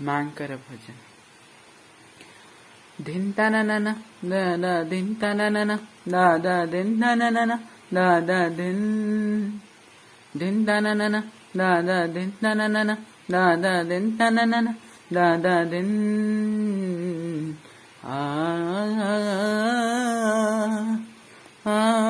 ମାଙ୍କର ଭଜନ। ଧିନ୍ ତାନା ନାନା ଦା ଦା ଧିନ୍ ତାନା ନାନା ଦା ଦା ଧିନ୍ ତାନା ନାନା ଦା ଦା ଧିନ୍ ଧିନ୍ ତାନା ନାନା ଦା ଦା ଧିନ୍ ତାନା ନାନା ଦା ଦା ଧିନ୍ ତାନା ନାନା ଦା ଦା ଧିନ୍ ଆ ଆ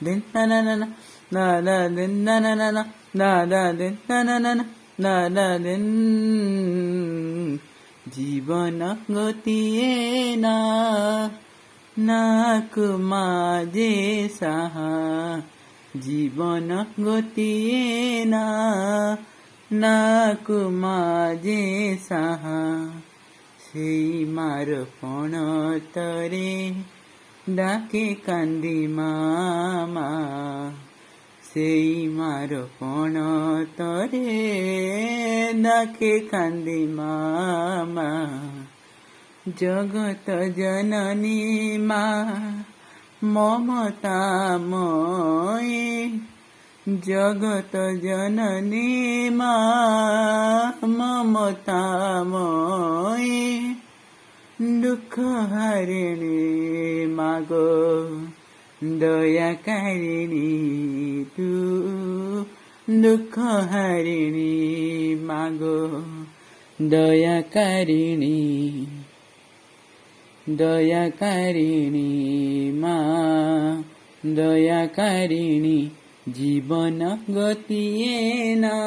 din na na na na na din na na na na na din na na na na din জীবন গতিয়ে না নাকু মাঝে সাহা জীবন গতিয়ে না নাকু মাঝে সাহা সেই মার পণ তরে ডাকে কান্দি মামা সেই মার পণ তরে ডাকে কান্দি মামা জগত জননী মা মমতাময়ী জগত জননী মা মমতাময়ী দুঃখ হারিণী মাগো দয়াকারিণী তু দুঃখ হারিণী মাগো দয়াকারিণী দয়াকারিণী মা দয়াকারিণী জীবন গতিয়ে না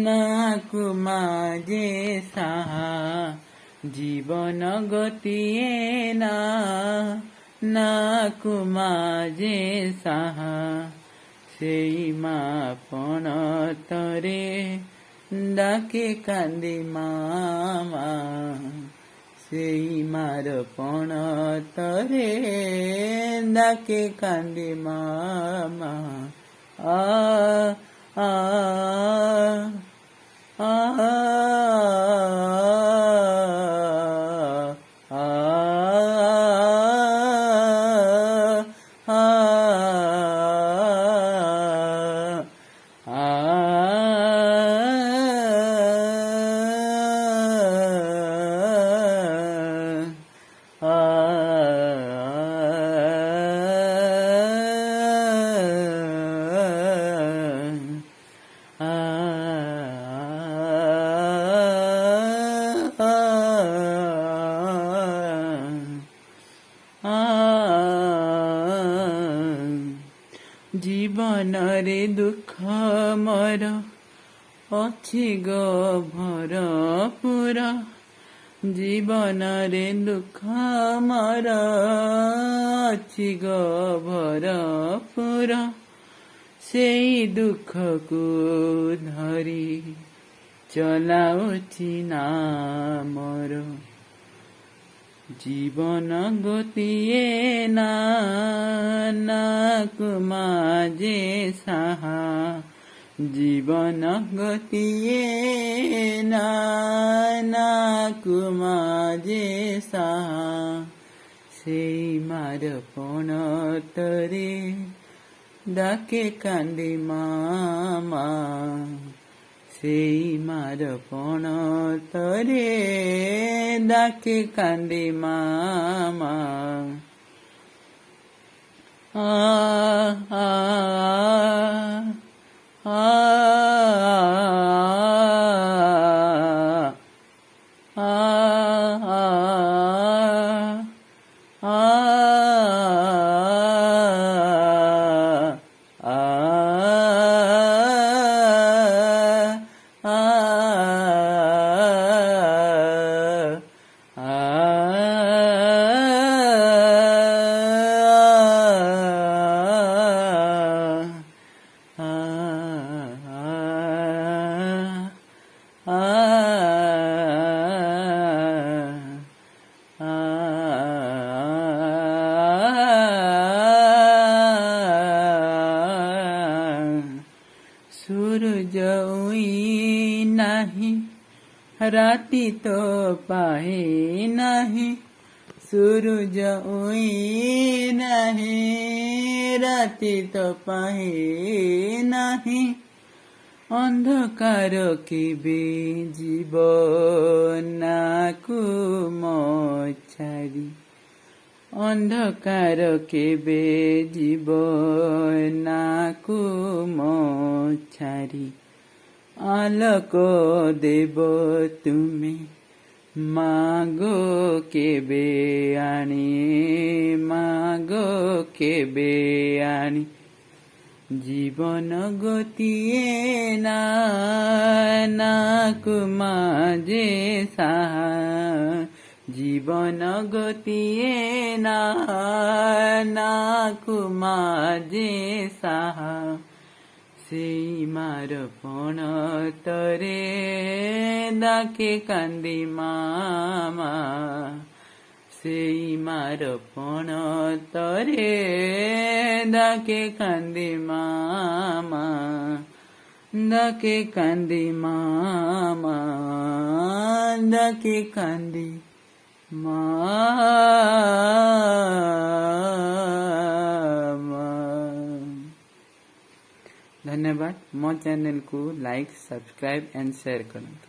নাকু মাঝে সাহা জীবন গতিয়ে না নাকু মাঝে সাহা সেই মা পণ তরে ডাকে কান্দি মামা সেই মার পণ তরে ডাকে কান্দি মামা আ আ আ জীবনরে দুঃখ মর ଅଛି ଭରପୁର ଜୀବନରେ ଦୁଃଖ ମର ଅଛି ଭରପୁର ସେଇ ଦୁଃଖକୁ ଧରି ଚଲାଉଛି ନାମର জীবন গতিয়ে না নাকু মাঝে সাহা জীবন গতিয়ে না নাকু মাঝে সাহা সেই মার পণ তরে ডাকে কান্দি মামা সেই মার পণ তরে ডাকে কান্দি মামা আ আ আ राती तो पाहे नहीं सूरज उई नहीं राती तो पाहे नहीं अंधकार केबे जीवनाकु मछारी अंधकार केबे जीवनाकु मछारी आलोक देव तुमे मागो केबे आनी मागो केबे आनी जीवन गतिए नाकु माजे साहा जीवन गतिए नाकु माजे साहा सेई मार पण तरे डाके कांदी मामा सेई मार पण तरे डाके कांदी मामा डाके कांदी मामा डाके कांदी मामा। धन्यवाद। मो चैनल को लाइक सब्सक्राइब एंड शेयर करूँ।